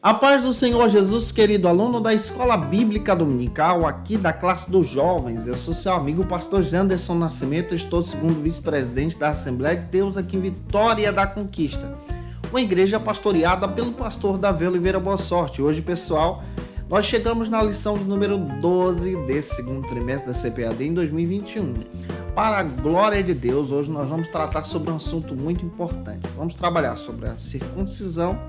A paz do Senhor Jesus, querido aluno da Escola Bíblica Dominical, aqui da classe dos jovens. Eu sou seu amigo, o pastor Janderson Nascimento, estou segundo vice-presidente da Assembleia de Deus aqui em Vitória da Conquista, uma igreja pastoreada pelo pastor Davi Oliveira Boa Sorte. Hoje, pessoal, nós chegamos na lição de número 12 desse segundo trimestre da CPAD em 2021. Para a glória de Deus, hoje nós vamos tratar sobre um assunto muito importante. Vamos trabalhar sobre a circuncisão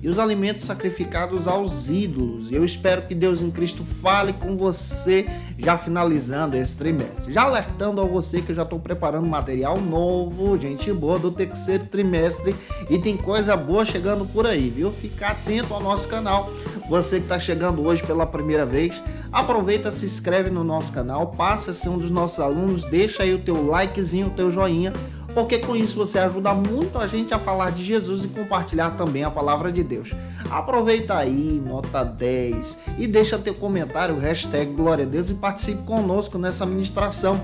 e os alimentos sacrificados aos ídolos. E eu espero que Deus em Cristo fale com você, já finalizando esse trimestre. Já alertando a você que eu já estou preparando material novo, gente boa, do terceiro trimestre. E tem coisa boa chegando por aí, viu? Fica atento ao nosso canal. Você que está chegando hoje pela primeira vez, aproveita, se inscreve no nosso canal, passa a ser um dos nossos alunos, deixa aí o teu likezinho, o teu joinha, porque com isso você ajuda muito a gente a falar de Jesus e compartilhar também a palavra de Deus. Aproveita aí, nota 10 e deixa teu comentário, hashtag Glória a Deus, e participe conosco nessa ministração.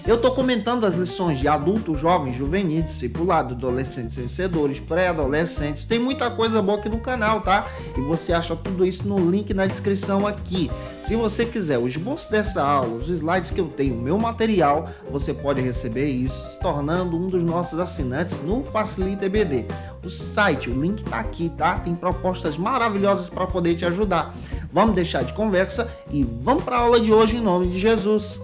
Eu estou comentando as lições de adultos, jovens, juvenis, discipulado, adolescentes vencedores, pré-adolescentes. Tem muita coisa boa aqui no canal, tá? E você acha tudo isso no link na descrição aqui. Se você quiser o esboço dessa aula, os slides que eu tenho, o meu material, você pode receber isso se tornando um dos nossos assinantes no Facilita EBD. O site, o link tá aqui, tá? Tem propostas maravilhosas para poder te ajudar. Vamos deixar de conversa e vamos para a aula de hoje em nome de Jesus.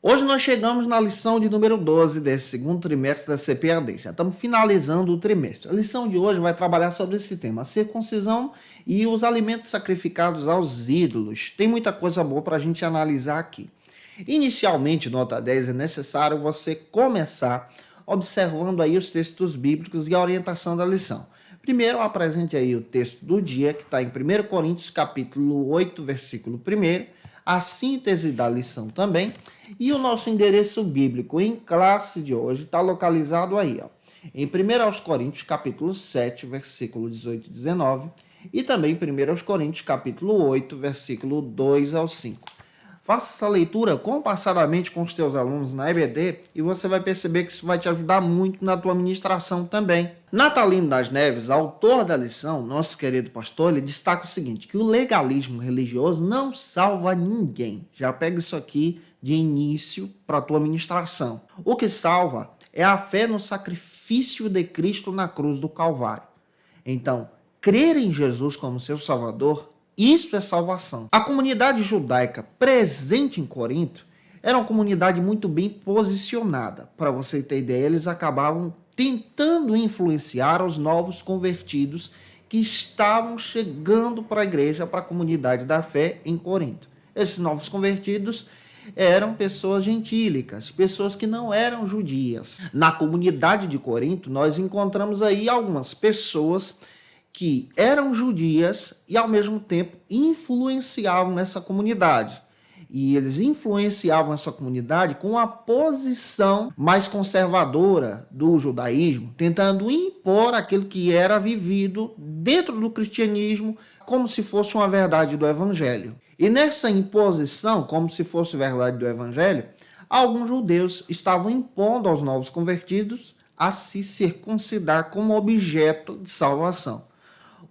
Hoje nós chegamos na lição de número 12 desse segundo trimestre da CPAD. Já estamos finalizando o trimestre. A lição de hoje vai trabalhar sobre esse tema, a circuncisão e os alimentos sacrificados aos ídolos. Tem muita coisa boa para a gente analisar aqui. Inicialmente, nota 10, é necessário você começar observando aí os textos bíblicos e a orientação da lição. Primeiro, apresente aí o texto do dia, que está em 1 Coríntios, capítulo 8, versículo 1, a síntese da lição também, e o nosso endereço bíblico em classe de hoje está localizado aí, ó, em 1 Coríntios, capítulo 7, versículo 18 e 19, e também 1 Coríntios, capítulo 8, versículo 2 ao 5. Faça essa leitura compassadamente com os teus alunos na EBD e você vai perceber que isso vai te ajudar muito na tua ministração também. Natalino das Neves, autor da lição, nosso querido pastor, ele destaca o seguinte, que o legalismo religioso não salva ninguém. Já pega isso aqui de início para a tua ministração. O que salva é a fé no sacrifício de Cristo na cruz do Calvário. Então, crer em Jesus como seu Salvador, isso é salvação. A comunidade judaica presente em Corinto era uma comunidade muito bem posicionada. Para você ter ideia, eles acabavam tentando influenciar os novos convertidos que estavam chegando para a igreja, para a comunidade da fé em Corinto. Esses novos convertidos eram pessoas gentílicas, pessoas que não eram judias. Na comunidade de Corinto, nós encontramos aí algumas pessoas que eram judias e, ao mesmo tempo, influenciavam essa comunidade. E eles influenciavam essa comunidade com a posição mais conservadora do judaísmo, tentando impor aquilo que era vivido dentro do cristianismo como se fosse uma verdade do evangelho. E nessa imposição, como se fosse verdade do evangelho, alguns judeus estavam impondo aos novos convertidos a se circuncidar como objeto de salvação.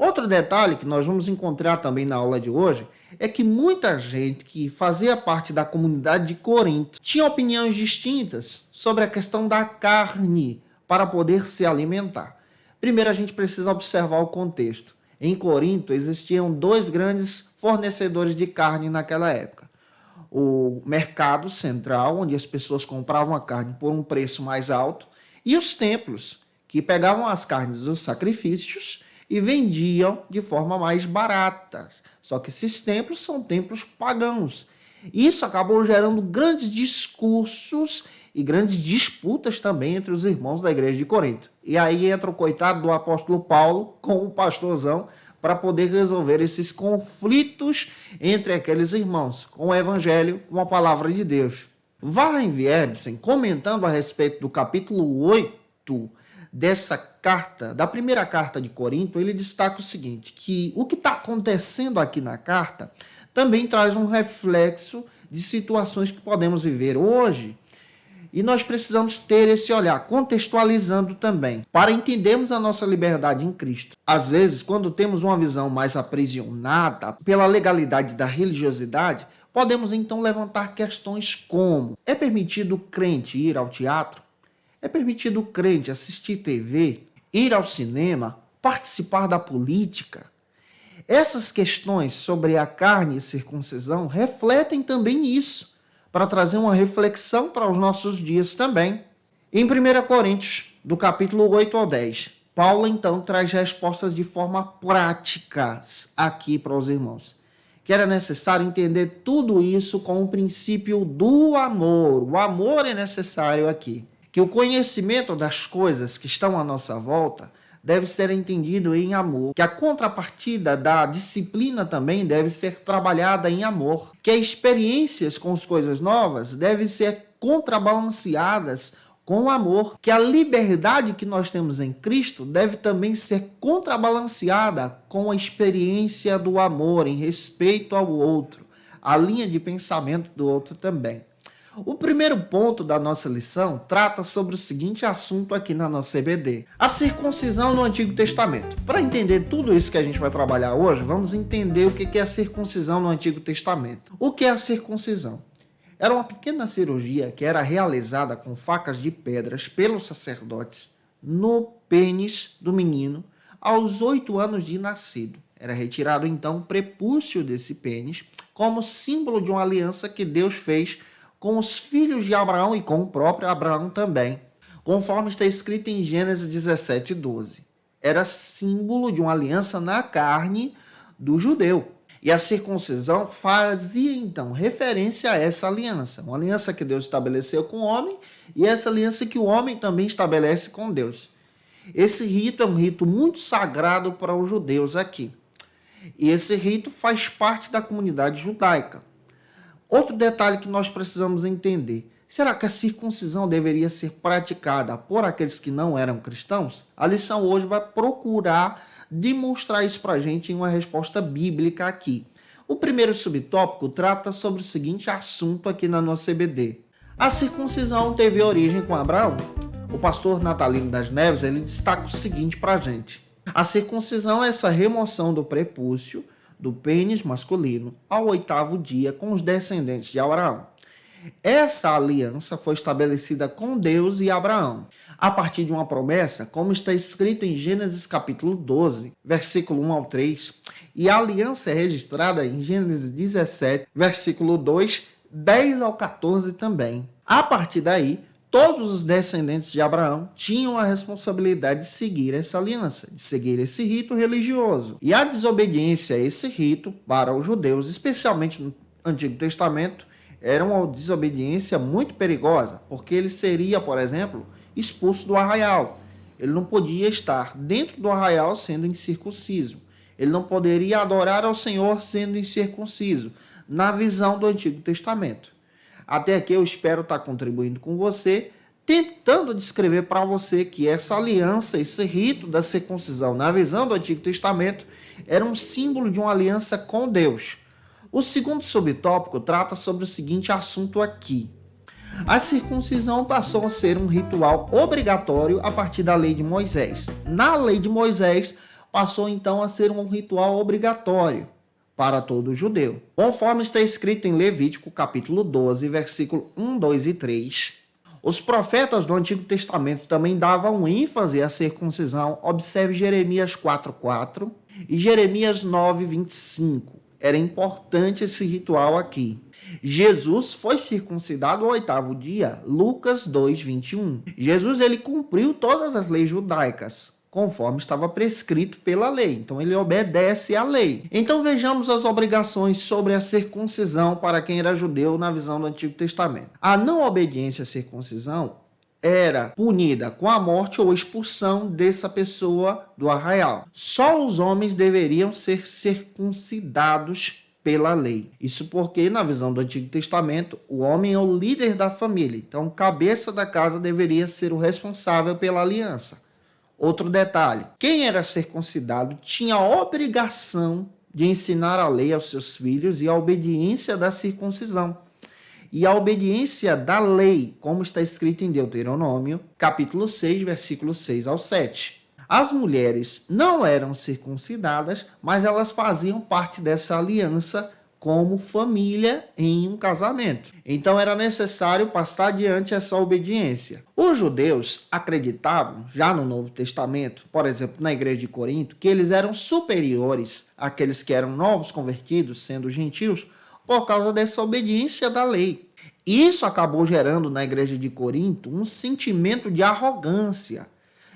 Outro detalhe que nós vamos encontrar também na aula de hoje é que muita gente que fazia parte da comunidade de Corinto tinha opiniões distintas sobre a questão da carne para poder se alimentar. Primeiro, a gente precisa observar o contexto. Em Corinto existiam dois grandes fornecedores de carne naquela época. O mercado central, onde as pessoas compravam a carne por um preço mais alto, e os templos, que pegavam as carnes dos sacrifícios e vendiam de forma mais barata. Só que esses templos são templos pagãos. Isso acabou gerando grandes discursos e grandes disputas também entre os irmãos da igreja de Corinto. E aí entra o coitado do apóstolo Paulo com o pastorzão para poder resolver esses conflitos entre aqueles irmãos, com o evangelho, com a palavra de Deus. Warren Wiersbe, comentando a respeito do capítulo 8 dessa carta, da primeira carta de Corinto, ele destaca o seguinte, que o que está acontecendo aqui na carta também traz um reflexo de situações que podemos viver hoje E nós precisamos ter esse olhar, contextualizando também, para entendermos a nossa liberdade em Cristo. Às vezes, quando temos uma visão mais aprisionada pela legalidade da religiosidade, podemos então levantar questões como: é permitido o crente ir ao teatro? É permitido o crente assistir TV, ir ao cinema, participar da política? Essas questões sobre a carne e circuncisão refletem também isso, para trazer uma reflexão para os nossos dias também. Em 1 Coríntios, do capítulo 8 ao 10, Paulo então traz respostas de forma prática aqui para os irmãos. Que era necessário entender tudo isso com o princípio do amor. O amor é necessário aqui. Que o conhecimento das coisas que estão à nossa volta deve ser entendido em amor, que a contrapartida da disciplina também deve ser trabalhada em amor, que as experiências com as coisas novas devem ser contrabalanceadas com amor, que a liberdade que nós temos em Cristo deve também ser contrabalanceada com a experiência do amor em respeito ao outro, a linha de pensamento do outro também. O primeiro ponto da nossa lição trata sobre o seguinte assunto aqui na nossa EBD: a circuncisão no Antigo Testamento. Para entender tudo isso que a gente vai trabalhar hoje, vamos entender o que é a circuncisão no Antigo Testamento. O que é a circuncisão? Era uma pequena cirurgia que era realizada com facas de pedras pelos sacerdotes no pênis do menino aos 8 anos de nascido. Era retirado então o prepúcio desse pênis como símbolo de uma aliança que Deus fez com os filhos de Abraão e com o próprio Abraão também, conforme está escrito em Gênesis 17:12. Era símbolo de uma aliança na carne do judeu. E a circuncisão fazia, então, referência a essa aliança. Uma aliança que Deus estabeleceu com o homem e essa aliança que o homem também estabelece com Deus. Esse rito é um rito muito sagrado para os judeus aqui. E esse rito faz parte da comunidade judaica. Outro detalhe que nós precisamos entender: será que a circuncisão deveria ser praticada por aqueles que não eram cristãos? A lição hoje vai procurar demonstrar isso para a gente em uma resposta bíblica aqui. O primeiro subtópico trata sobre o seguinte assunto aqui na nossa EBD: a circuncisão teve origem com Abraão? O pastor Natalino das Neves ele destaca o seguinte para a gente: a circuncisão é essa remoção do prepúcio do pênis masculino ao 8º dia com os descendentes de Abraão. Essa aliança foi estabelecida com Deus e Abraão, a partir de uma promessa, como está escrito em Gênesis capítulo 12, versículo 1 ao 3, e a aliança é registrada em Gênesis 17, versículo 2, 10 ao 14 também. A partir daí, todos os descendentes de Abraão tinham a responsabilidade de seguir essa aliança, de seguir esse rito religioso. E a desobediência a esse rito, para os judeus, especialmente no Antigo Testamento, era uma desobediência muito perigosa, porque ele seria, por exemplo, expulso do arraial. Ele não podia estar dentro do arraial sendo incircunciso. Ele não poderia adorar ao Senhor sendo incircunciso, na visão do Antigo Testamento. Até aqui eu espero estar contribuindo com você, tentando descrever para você que essa aliança, esse rito da circuncisão, na visão do Antigo Testamento, era um símbolo de uma aliança com Deus. O segundo subtópico trata sobre o seguinte assunto aqui: a circuncisão passou a ser um ritual obrigatório a partir da lei de Moisés. Na lei de Moisés, passou então a ser um ritual obrigatório para todo judeu. Conforme está escrito em Levítico, capítulo 12, versículo 1, 2 e 3, os profetas do Antigo Testamento também davam ênfase à circuncisão. Observe Jeremias 4:4 e Jeremias 9:25. Era importante esse ritual aqui. Jesus foi circuncidado ao 8º dia, Lucas 2:21. Jesus ele cumpriu todas as leis judaicas, conforme estava prescrito pela lei. Então, ele obedece à lei. Então, vejamos as obrigações sobre a circuncisão para quem era judeu na visão do Antigo Testamento. A não obediência à circuncisão era punida com a morte ou expulsão dessa pessoa do arraial. Só os homens deveriam ser circuncidados pela lei. Isso porque, na visão do Antigo Testamento, o homem é o líder da família. Então, o cabeça da casa deveria ser o responsável pela aliança. Outro detalhe: quem era circuncidado tinha a obrigação de ensinar a lei aos seus filhos e a obediência da circuncisão. e a obediência da lei, como está escrito em Deuteronômio, capítulo 6, versículos 6 ao 7. As mulheres não eram circuncidadas, mas elas faziam parte dessa aliança como família em um casamento. Então era necessário passar adiante essa obediência. Os judeus acreditavam, já no Novo Testamento, por exemplo, na igreja de Corinto, que eles eram superiores àqueles que eram novos convertidos, sendo gentios, por causa dessa obediência da lei. Isso acabou gerando na igreja de Corinto um sentimento de arrogância,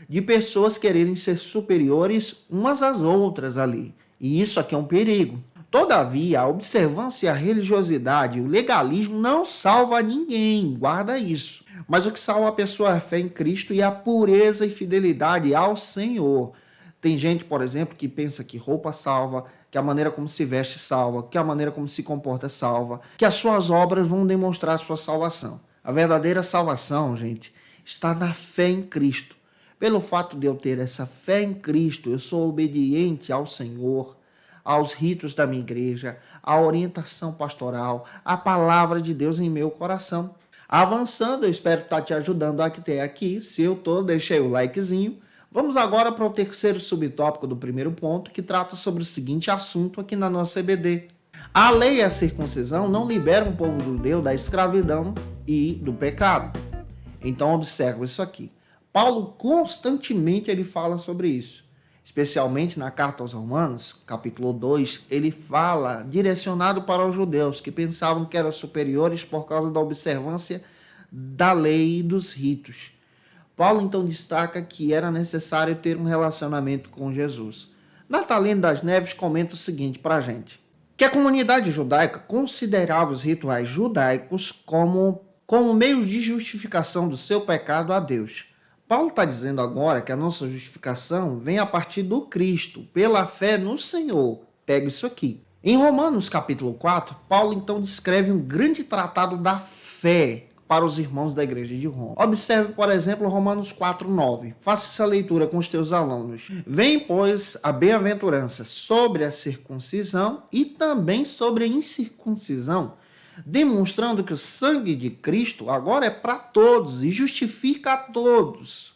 de pessoas quererem ser superiores umas às outras ali. E isso aqui é um perigo. Todavia, a observância e a religiosidade, o legalismo não salva ninguém, guarda isso. Mas o que salva a pessoa é a fé em Cristo e a pureza e fidelidade ao Senhor. Tem gente, por exemplo, que pensa que roupa salva, que a maneira como se veste salva, que a maneira como se comporta salva, que as suas obras vão demonstrar a sua salvação. A verdadeira salvação, gente, está na fé em Cristo. Pelo fato de eu ter essa fé em Cristo, eu sou obediente ao Senhor, aos ritos da minha igreja, à orientação pastoral, à palavra de Deus em meu coração. Avançando, eu espero estar te ajudando até aqui. Se eu estou, deixei o likezinho. Vamos agora para o terceiro subtópico do primeiro ponto, que trata sobre o seguinte assunto aqui na nossa EBD. A lei e a circuncisão não liberam o povo judeu da escravidão e do pecado. Então, observa isso aqui. Paulo constantemente ele fala sobre isso. Especialmente na carta aos Romanos, capítulo 2, ele fala direcionado para os judeus que pensavam que eram superiores por causa da observância da lei e dos ritos. Paulo então destaca que era necessário ter um relacionamento com Jesus. Natalino das Neves comenta o seguinte para a gente, que a comunidade judaica considerava os rituais judaicos como meio de justificação do seu pecado a Deus. Paulo está dizendo agora que a nossa justificação vem a partir do Cristo, pela fé no Senhor. Pega isso aqui. Em Romanos capítulo 4, Paulo então descreve um grande tratado da fé para os irmãos da igreja de Roma. Observe, por exemplo, Romanos 4:9. Faça essa leitura com os teus alunos. Vem, pois, a bem-aventurança sobre a circuncisão e também sobre a incircuncisão, demonstrando que o sangue de Cristo agora é para todos e justifica a todos.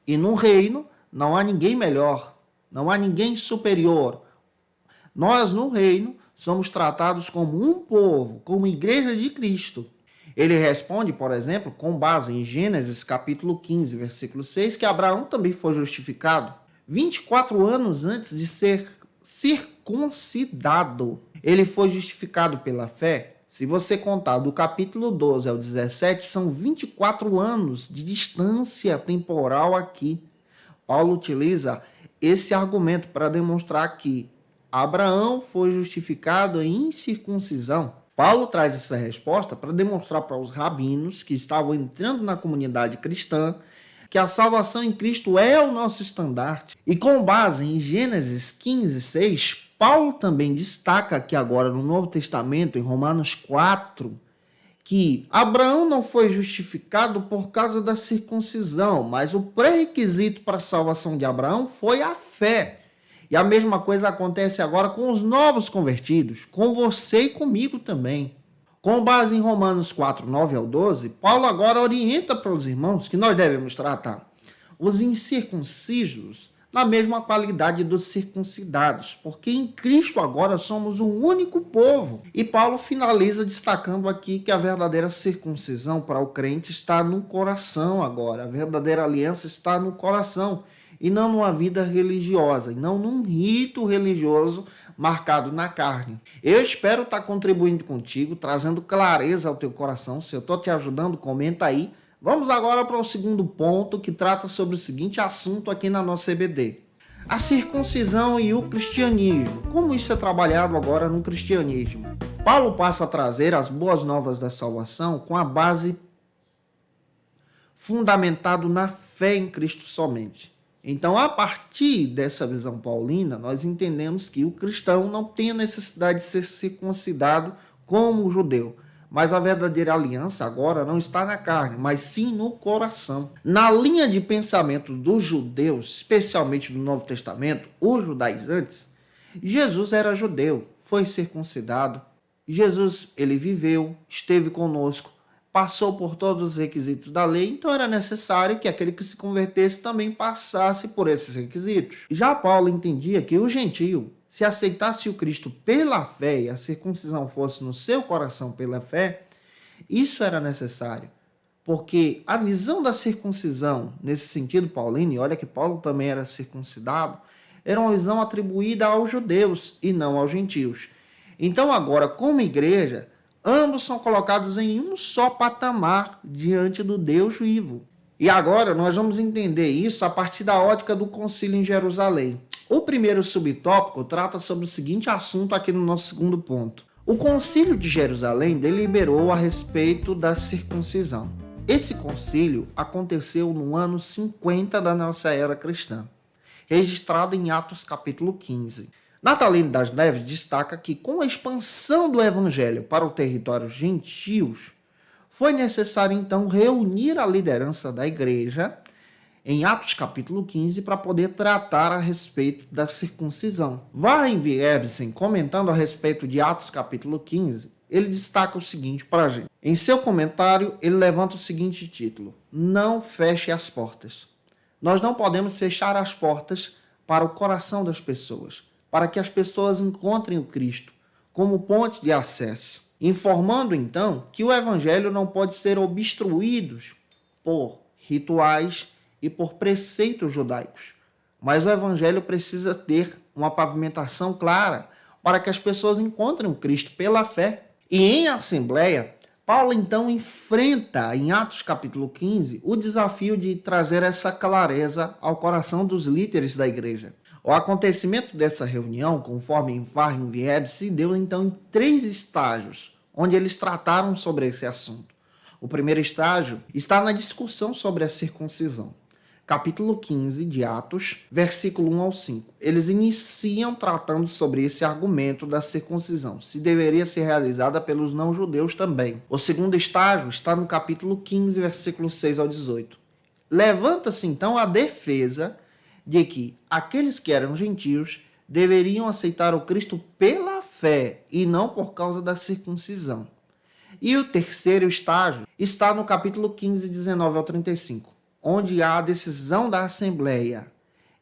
E no reino não há ninguém melhor, não há ninguém superior. Nós no reino somos tratados como um povo, como igreja de Cristo. Ele responde, por exemplo, com base em Gênesis capítulo 15, versículo 6, que Abraão também foi justificado 24 anos antes de ser circuncidado. Ele foi justificado pela fé. Se você contar do capítulo 12 ao 17, são 24 anos de distância temporal aqui. Paulo utiliza esse argumento para demonstrar que Abraão foi justificado em incircuncisão. Paulo traz essa resposta para demonstrar para os rabinos que estavam entrando na comunidade cristã que a salvação em Cristo é o nosso estandarte. E com base em Gênesis 15, 6, Paulo também destaca aqui agora no Novo Testamento, em Romanos 4, que Abraão não foi justificado por causa da circuncisão, mas o pré-requisito para a salvação de Abraão foi a fé. E a mesma coisa acontece agora com os novos convertidos, com você e comigo também. Com base em Romanos 4, 9 ao 12, Paulo agora orienta para os irmãos que nós devemos tratar os incircuncisos na mesma qualidade dos circuncidados, porque em Cristo agora somos um único povo. E Paulo finaliza destacando aqui que a verdadeira circuncisão para o crente está no coração agora, a verdadeira aliança está no coração, e não numa vida religiosa, e não num rito religioso marcado na carne. Eu espero estar contribuindo contigo, trazendo clareza ao teu coração. Se eu estou te ajudando, comenta aí. Vamos agora para o segundo ponto, que trata sobre o seguinte assunto aqui na nossa EBD. A circuncisão e o cristianismo. Como isso é trabalhado agora no cristianismo? Paulo passa a trazer as boas novas da salvação com a base fundamentado na fé em Cristo somente. Então, a partir dessa visão paulina, nós entendemos que o cristão não tem a necessidade de ser circuncidado como o judeu. Mas a verdadeira aliança agora não está na carne, mas sim no coração. Na linha de pensamento dos judeus, especialmente do Novo Testamento, os judaizantes, Jesus era judeu, foi circuncidado, Jesus, ele viveu, esteve conosco, passou por todos os requisitos da lei, então era necessário que aquele que se convertesse também passasse por esses requisitos. Já Paulo entendia que o gentio, se aceitasse o Cristo pela fé e a circuncisão fosse no seu coração pela fé, isso era necessário. Porque a visão da circuncisão, nesse sentido paulino, e olha que Paulo também era circuncidado, era uma visão atribuída aos judeus e não aos gentios. Então agora, como igreja, ambos são colocados em um só patamar diante do Deus vivo. E agora nós vamos entender isso a partir da ótica do concílio em Jerusalém. O primeiro subtópico trata sobre o seguinte assunto aqui no nosso segundo ponto. O concílio de Jerusalém deliberou a respeito da circuncisão. Esse concílio aconteceu no ano 50 da nossa era cristã, registrado em Atos capítulo 15. Natalino das Neves destaca que com a expansão do evangelho para o território gentios, foi necessário então reunir a liderança da igreja em Atos capítulo 15 para poder tratar a respeito da circuncisão. Weihenri-Ebsen, comentando a respeito de Atos capítulo 15, ele destaca o seguinte para a gente. Em seu comentário, ele levanta o seguinte título: Não feche as portas. Nós não podemos fechar as portas para o coração das pessoas, para que as pessoas encontrem o Cristo como ponte de acesso, informando então que o evangelho não pode ser obstruído por rituais e por preceitos judaicos, mas o evangelho precisa ter uma pavimentação clara para que as pessoas encontrem o Cristo pela fé. E em assembleia, Paulo então enfrenta em Atos capítulo 15 o desafio de trazer essa clareza ao coração dos líderes da igreja. O acontecimento dessa reunião, conforme Weihenri-Ebsen, se deu então em 3 estágios, onde eles trataram sobre esse assunto. O primeiro estágio está na discussão sobre a circuncisão. Capítulo 15 de Atos, versículo 1 ao 5. Eles iniciam tratando sobre esse argumento da circuncisão, se deveria ser realizada pelos não-judeus também. O segundo estágio está no capítulo 15, versículo 6 ao 18. Levanta-se então a defesa de que aqueles que eram gentios deveriam aceitar o Cristo pela fé e não por causa da circuncisão. E o terceiro estágio está no capítulo 15, 19 ao 35. Onde há a decisão da Assembleia.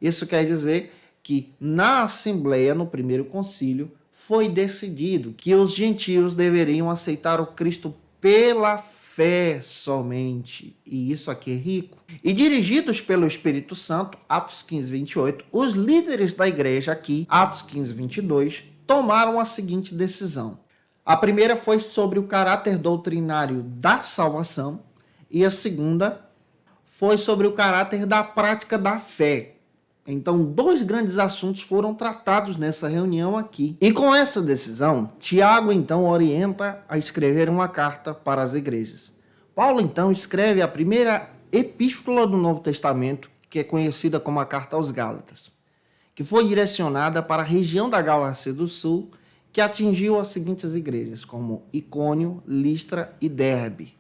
Isso quer dizer que na Assembleia, no primeiro concílio, foi decidido que os gentios deveriam aceitar o Cristo pela fé somente. E isso aqui é rico. E dirigidos pelo Espírito Santo, Atos 15, 28, os líderes da igreja aqui, Atos 15, 22, tomaram a seguinte decisão. A primeira foi sobre o caráter doutrinário da salvação e a segunda foi sobre o caráter da prática da fé. Então, 2 grandes assuntos foram tratados nessa reunião aqui. E com essa decisão, Tiago, então, orienta a escrever uma carta para as igrejas. Paulo, então, escreve a primeira epístola do Novo Testamento, que é conhecida como a Carta aos Gálatas, que foi direcionada para a região da Galácia do Sul, que atingiu as seguintes igrejas, como Icônio, Listra e Derbe.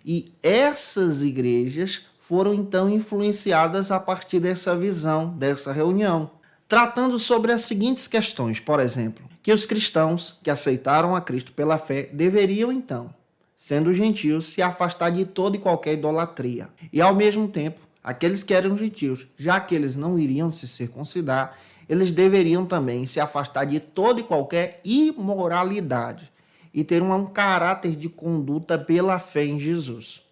E essas igrejas foram então influenciadas a partir dessa visão, dessa reunião, tratando sobre as seguintes questões, por exemplo, que os cristãos que aceitaram a Cristo pela fé deveriam então, sendo gentios, se afastar de toda e qualquer idolatria. E ao mesmo tempo, aqueles que eram gentios, já que eles não iriam se circuncidar, eles deveriam também se afastar de toda e qualquer imoralidade e ter um caráter de conduta pela fé em Jesus.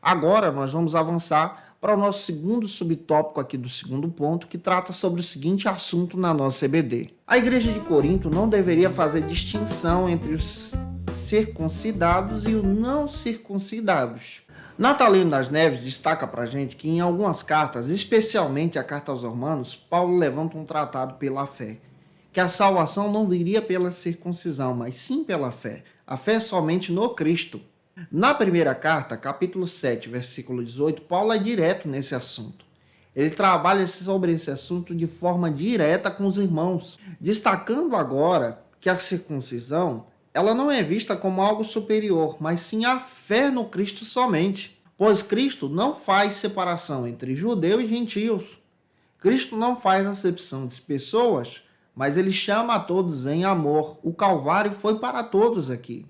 Agora nós vamos avançar para o nosso segundo subtópico aqui do segundo ponto, que trata sobre o seguinte assunto na nossa EBD. A igreja de Corinto não deveria fazer distinção entre os circuncidados e os não circuncidados. Natalino das Neves destaca para a gente que em algumas cartas, especialmente a carta aos Romanos, Paulo levanta um tratado pela fé, que a salvação não viria pela circuncisão, mas sim pela fé. A fé é somente no Cristo. Na primeira carta, capítulo 7, versículo 18, Paulo é direto nesse assunto. Ele trabalha sobre esse assunto de forma direta com os irmãos, destacando agora que a circuncisão ela não é vista como algo superior, mas sim a fé no Cristo somente, pois Cristo não faz separação entre judeu e gentios. Cristo não faz acepção de pessoas, mas ele chama a todos em amor. O Calvário foi para todos aqui.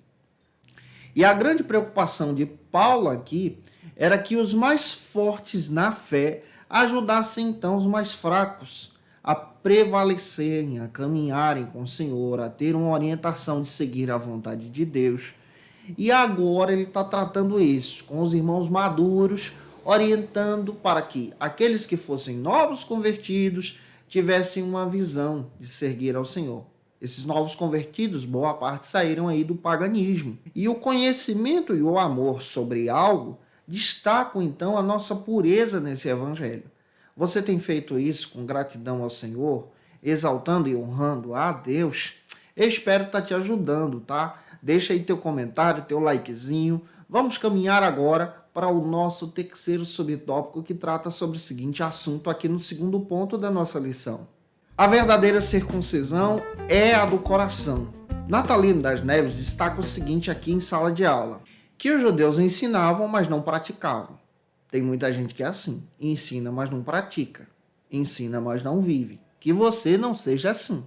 E a grande preocupação de Paulo aqui era que os mais fortes na fé ajudassem então os mais fracos a prevalecerem, a caminharem com o Senhor, a ter uma orientação de seguir a vontade de Deus. E agora ele está tratando isso com os irmãos maduros, orientando para que aqueles que fossem novos convertidos tivessem uma visão de seguir ao Senhor. Esses novos convertidos, boa parte, saíram aí do paganismo. E o conhecimento e o amor sobre algo destacam então a nossa pureza nesse evangelho. Você tem feito isso com gratidão ao Senhor, exaltando e honrando a Deus? Eu espero estar te ajudando, tá? Deixa aí teu comentário, teu likezinho. Vamos caminhar agora para o nosso terceiro subtópico que trata sobre o seguinte assunto aqui no segundo ponto da nossa lição. A verdadeira circuncisão é a do coração. Natalino das Neves destaca o seguinte aqui em sala de aula, que os judeus ensinavam, mas não praticavam. Tem muita gente que é assim, ensina, mas não pratica, ensina, mas não vive. Que você não seja assim.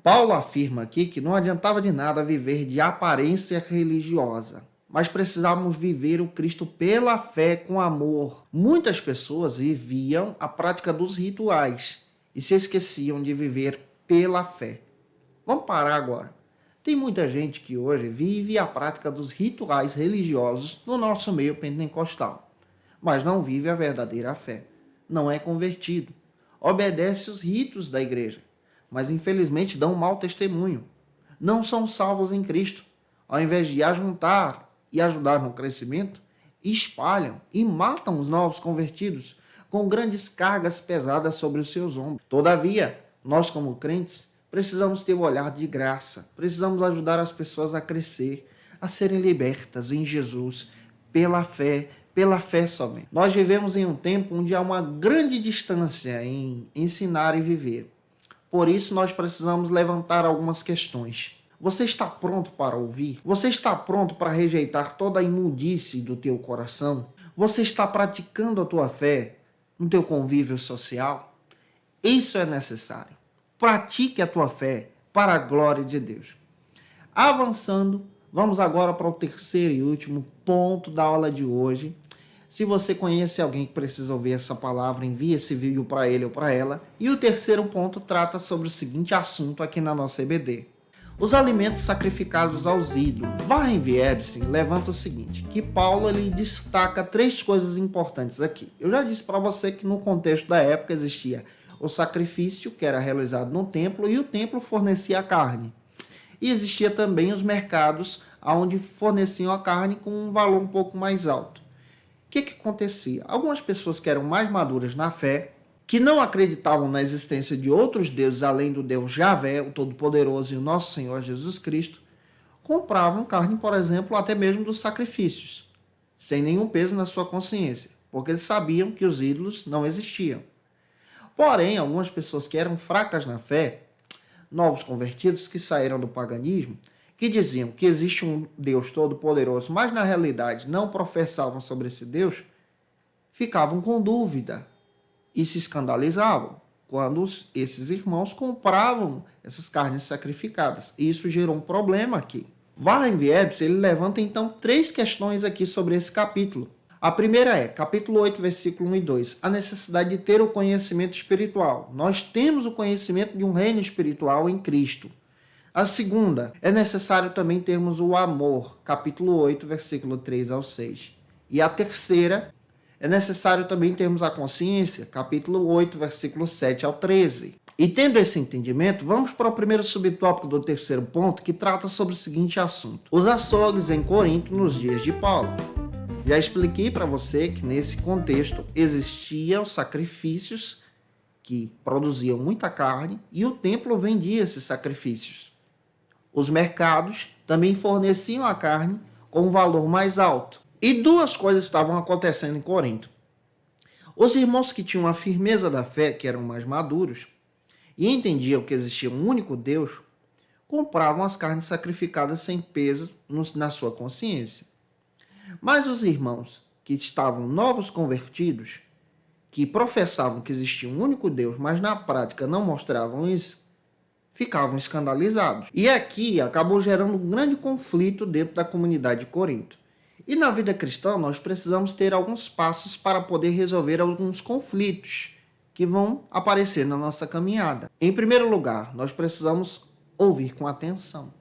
Paulo afirma aqui que não adiantava de nada viver de aparência religiosa, mas precisávamos viver o Cristo pela fé com amor. Muitas pessoas viviam a prática dos rituais e se esqueciam de viver pela fé. Vamos parar agora. Tem muita gente que hoje vive a prática dos rituais religiosos no nosso meio pentecostal, mas não vive a verdadeira fé. Não é convertido. Obedece os ritos da igreja, mas infelizmente dão um mau testemunho. Não são salvos em Cristo. Ao invés de ajuntar e ajudar no crescimento, espalham e matam os novos convertidos com grandes cargas pesadas sobre os seus ombros. Todavia, nós como crentes, precisamos ter o olhar de graça, precisamos ajudar as pessoas a crescer, a serem libertas em Jesus, pela fé somente. Nós vivemos em um tempo onde há uma grande distância em ensinar e viver. Por isso, nós precisamos levantar algumas questões. Você está pronto para ouvir? Você está pronto para rejeitar toda a imundície do teu coração? Você está praticando a tua fé no teu convívio social? Isso é necessário. Pratique a tua fé para a glória de Deus. Avançando, vamos agora para o terceiro e último ponto da aula de hoje. Se você conhece alguém que precisa ouvir essa palavra, envie esse vídeo para ele ou para ela. E o terceiro ponto trata sobre o seguinte assunto aqui na nossa EBD. Os alimentos sacrificados aos ídolos. Warren Wiersbe levanta o seguinte, que Paulo ele destaca três coisas importantes aqui. Eu já disse para você que no contexto da época existia o sacrifício, que era realizado no templo, e o templo fornecia a carne. E existia também os mercados, onde forneciam a carne com um valor um pouco mais alto. O que acontecia? Algumas pessoas que eram mais maduras na fé, que não acreditavam na existência de outros deuses além do Deus Javé, o Todo-Poderoso e o nosso Senhor Jesus Cristo, compravam carne, por exemplo, até mesmo dos sacrifícios, sem nenhum peso na sua consciência, porque eles sabiam que os ídolos não existiam. Porém, algumas pessoas que eram fracas na fé, novos convertidos que saíram do paganismo, que diziam que existe um Deus todo-poderoso, mas na realidade não professavam sobre esse Deus, ficavam com dúvida e se escandalizavam quando esses irmãos compravam essas carnes sacrificadas. Isso gerou um problema aqui. Warren Wiersbe ele levanta então três questões aqui sobre esse capítulo. A primeira é, capítulo 8, versículo 1 e 2, a necessidade de ter o conhecimento espiritual. Nós temos o conhecimento de um reino espiritual em Cristo. A segunda, é necessário também termos o amor, capítulo 8, versículo 3 ao 6. E a terceira, é necessário também termos a consciência, capítulo 8, versículo 7 ao 13. E tendo esse entendimento, vamos para o primeiro subtópico do terceiro ponto, que trata sobre o seguinte assunto. Os açougues em Corinto nos dias de Paulo. Já expliquei para você que nesse contexto existiam sacrifícios que produziam muita carne e o templo vendia esses sacrifícios. Os mercados também forneciam a carne com um valor mais alto. E duas coisas estavam acontecendo em Corinto. Os irmãos que tinham a firmeza da fé, que eram mais maduros, e entendiam que existia um único Deus, compravam as carnes sacrificadas sem peso na sua consciência. Mas os irmãos que estavam novos convertidos, que professavam que existia um único Deus, mas na prática não mostravam isso, ficavam escandalizados. E aqui acabou gerando um grande conflito dentro da comunidade de Corinto. E na vida cristã nós precisamos ter alguns passos para poder resolver alguns conflitos que vão aparecer na nossa caminhada. Em primeiro lugar, nós precisamos ouvir com atenção,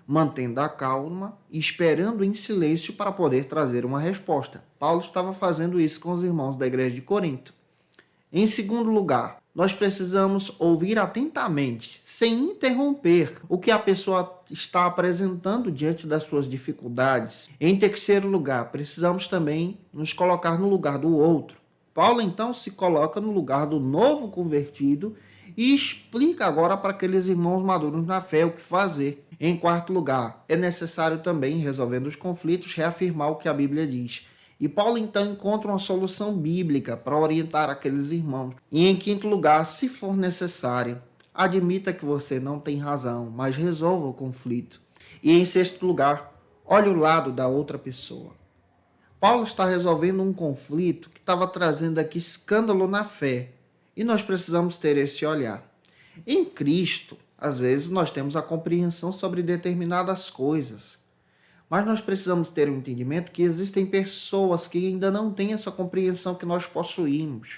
mantendo a calma e esperando em silêncio para poder trazer uma resposta. Paulo estava fazendo isso com os irmãos da igreja de Corinto. Em segundo lugar, nós precisamos ouvir atentamente, sem interromper o que a pessoa está apresentando diante das suas dificuldades. Em terceiro lugar, precisamos também nos colocar no lugar do outro. Paulo, então, se coloca no lugar do novo convertido e explica agora para aqueles irmãos maduros na fé o que fazer. Em quarto lugar, é necessário também, resolvendo os conflitos, reafirmar o que a Bíblia diz. E Paulo então encontra uma solução bíblica para orientar aqueles irmãos. E em quinto lugar, se for necessário, admita que você não tem razão, mas resolva o conflito. E em sexto lugar, olhe o lado da outra pessoa. Paulo está resolvendo um conflito que estava trazendo aqui escândalo na fé. E nós precisamos ter esse olhar. Em Cristo, às vezes nós temos a compreensão sobre determinadas coisas. Mas nós precisamos ter um entendimento que existem pessoas que ainda não têm essa compreensão que nós possuímos.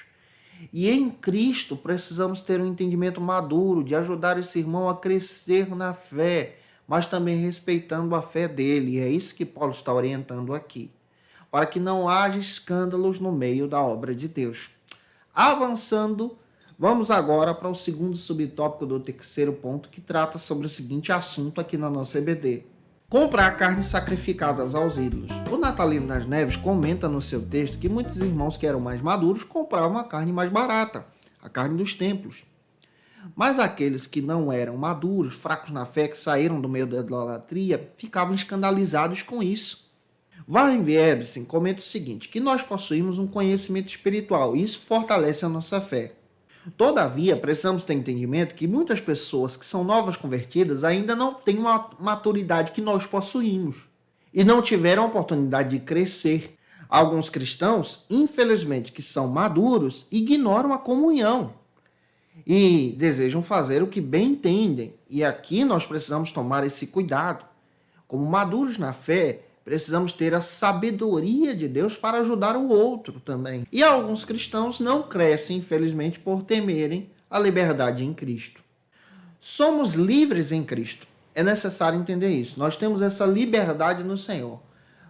E em Cristo precisamos ter um entendimento maduro de ajudar esse irmão a crescer na fé, mas também respeitando a fé dele. E é isso que Paulo está orientando aqui, para que não haja escândalos no meio da obra de Deus. Avançando, vamos agora para o segundo subtópico do terceiro ponto, que trata sobre o seguinte assunto aqui na nossa EBD. Comprar carnes sacrificadas aos ídolos. O Natalino das Neves comenta no seu texto que muitos irmãos que eram mais maduros compravam a carne mais barata, a carne dos templos. Mas aqueles que não eram maduros, fracos na fé, que saíram do meio da idolatria, ficavam escandalizados com isso. Warren Wiersbe comenta o seguinte, que nós possuímos um conhecimento espiritual e isso fortalece a nossa fé. Todavia, precisamos ter entendimento que muitas pessoas que são novas convertidas ainda não têm uma maturidade que nós possuímos e não tiveram a oportunidade de crescer. Alguns cristãos, infelizmente, que são maduros, ignoram a comunhão e desejam fazer o que bem entendem. E aqui nós precisamos tomar esse cuidado. Como maduros na fé, precisamos ter a sabedoria de Deus para ajudar o outro também. E alguns cristãos não crescem, infelizmente, por temerem a liberdade em Cristo. Somos livres em Cristo. É necessário entender isso. Nós temos essa liberdade no Senhor.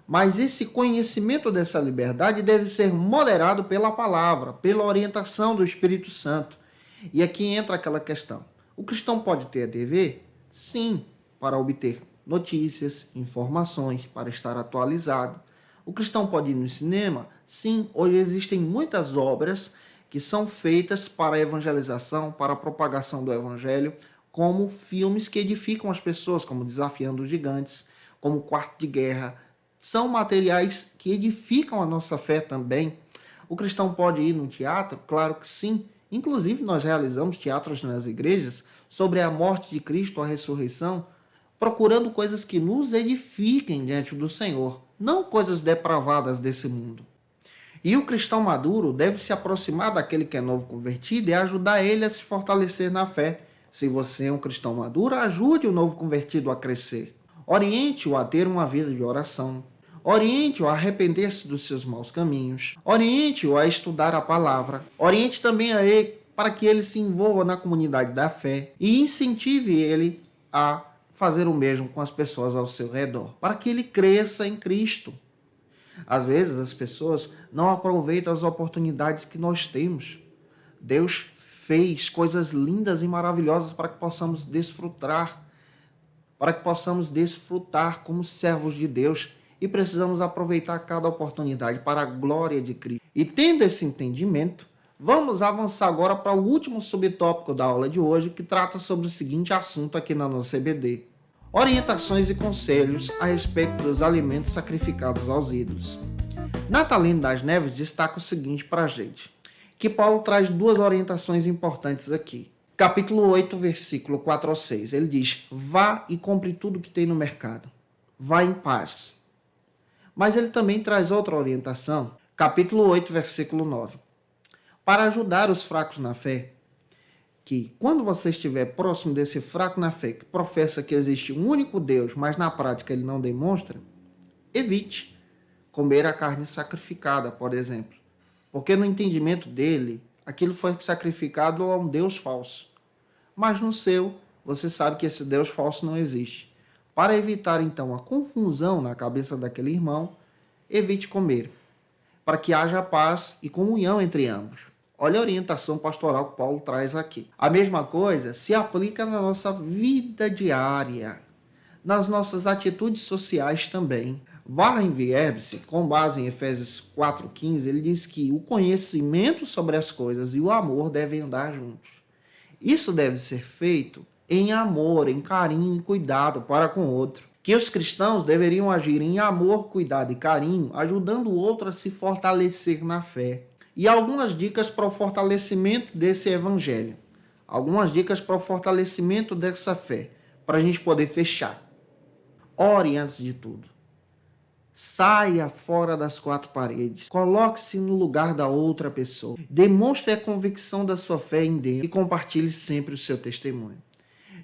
Mas esse conhecimento dessa liberdade deve ser moderado pela palavra, pela orientação do Espírito Santo. E aqui entra aquela questão. O cristão pode ter a TV? Sim, para obter notícias, informações, para estar atualizado. O cristão pode ir no cinema? Sim, hoje existem muitas obras que são feitas para a evangelização, para a propagação do evangelho, como filmes que edificam as pessoas, como Desafiando os Gigantes, como Quarto de Guerra. São materiais que edificam a nossa fé também. O cristão pode ir no teatro? Claro que sim. Inclusive, nós realizamos teatros nas igrejas sobre a morte de Cristo, a ressurreição, procurando coisas que nos edifiquem diante do Senhor, não coisas depravadas desse mundo. E o cristão maduro deve se aproximar daquele que é novo convertido e ajudar ele a se fortalecer na fé. Se você é um cristão maduro, ajude o novo convertido a crescer. Oriente-o a ter uma vida de oração. Oriente-o a arrepender-se dos seus maus caminhos. Oriente-o a estudar a palavra. Oriente também a ele para que ele se envolva na comunidade da fé e incentive ele a fazer o mesmo com as pessoas ao seu redor, para que ele cresça em Cristo. Às vezes as pessoas não aproveitam as oportunidades que nós temos. Deus fez coisas lindas e maravilhosas para que possamos desfrutar, como servos de Deus, e precisamos aproveitar cada oportunidade para a glória de Cristo. E tendo esse entendimento, vamos avançar agora para o último subtópico da aula de hoje, que trata sobre o seguinte assunto aqui na nossa EBD. Orientações e conselhos a respeito dos alimentos sacrificados aos ídolos. Natalino das Neves destaca o seguinte para a gente, que Paulo traz duas orientações importantes aqui. Capítulo 8, versículo 4 ao 6. Ele diz, vá e compre tudo que tem no mercado. Vá em paz. Mas ele também traz outra orientação. Capítulo 8, versículo 9. Para ajudar os fracos na fé, que quando você estiver próximo desse fraco na fé, que professa que existe um único Deus, mas na prática ele não demonstra, evite comer a carne sacrificada, por exemplo. Porque no entendimento dele, aquilo foi sacrificado a um Deus falso. Mas no seu, você sabe que esse Deus falso não existe. Para evitar, então, a confusão na cabeça daquele irmão, evite comer, para que haja paz e comunhão entre ambos. Olha a orientação pastoral que Paulo traz aqui. A mesma coisa se aplica na nossa vida diária, nas nossas atitudes sociais também. Warren Wiersbe, com base em Efésios 4,15, ele diz que o conhecimento sobre as coisas e o amor devem andar juntos. Isso deve ser feito em amor, em carinho e cuidado para com o outro. Que os cristãos deveriam agir em amor, cuidado e carinho, ajudando o outro a se fortalecer na fé. E algumas dicas para o fortalecimento desse evangelho. Algumas dicas para o fortalecimento dessa fé, para a gente poder fechar. Ore antes de tudo. Saia fora das quatro paredes. Coloque-se no lugar da outra pessoa. Demonstre a convicção da sua fé em Deus e compartilhe sempre o seu testemunho.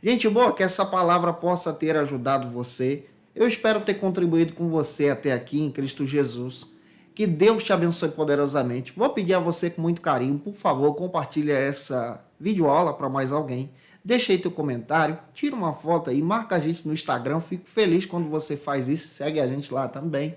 Gente boa, que essa palavra possa ter ajudado você. Eu espero ter contribuído com você até aqui em Cristo Jesus. Que Deus te abençoe poderosamente. Vou pedir a você com muito carinho, por favor, compartilhe essa videoaula para mais alguém. Deixa aí teu comentário, tira uma foto aí, marca a gente no Instagram. Fico feliz quando você faz isso, segue a gente lá também.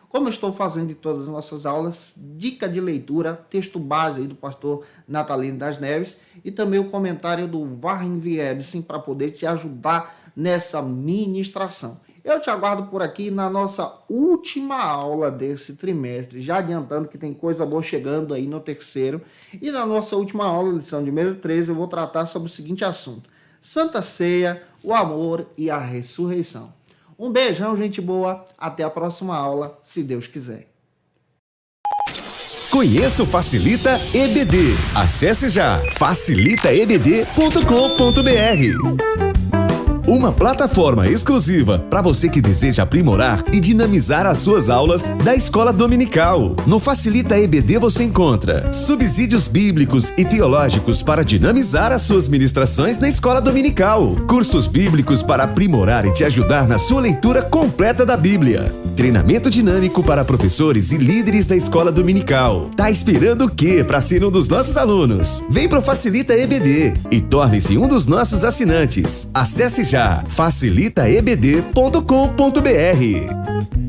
Como eu estou fazendo em todas as nossas aulas, dica de leitura, texto base aí do pastor Natalino das Neves e também o comentário do Warren Wiersbe para poder te ajudar nessa ministração. Eu te aguardo por aqui na nossa última aula desse trimestre, já adiantando que tem coisa boa chegando aí no terceiro. E na nossa última aula, lição de número 13, eu vou tratar sobre o seguinte assunto: Santa Ceia, o amor e a ressurreição. Um beijão, gente boa. Até a próxima aula, se Deus quiser. Conheça o Facilita EBD. Acesse já facilitaebd.com.br. Uma plataforma exclusiva para você que deseja aprimorar e dinamizar as suas aulas da escola dominical. No Facilita EBD você encontra subsídios bíblicos e teológicos para dinamizar as suas ministrações na escola dominical, cursos bíblicos para aprimorar e te ajudar na sua leitura completa da Bíblia, treinamento dinâmico para professores e líderes da escola dominical. Tá esperando o quê para ser um dos nossos alunos? Vem pro Facilita EBD e torne-se um dos nossos assinantes. Acesse já facilitaebd.com.br.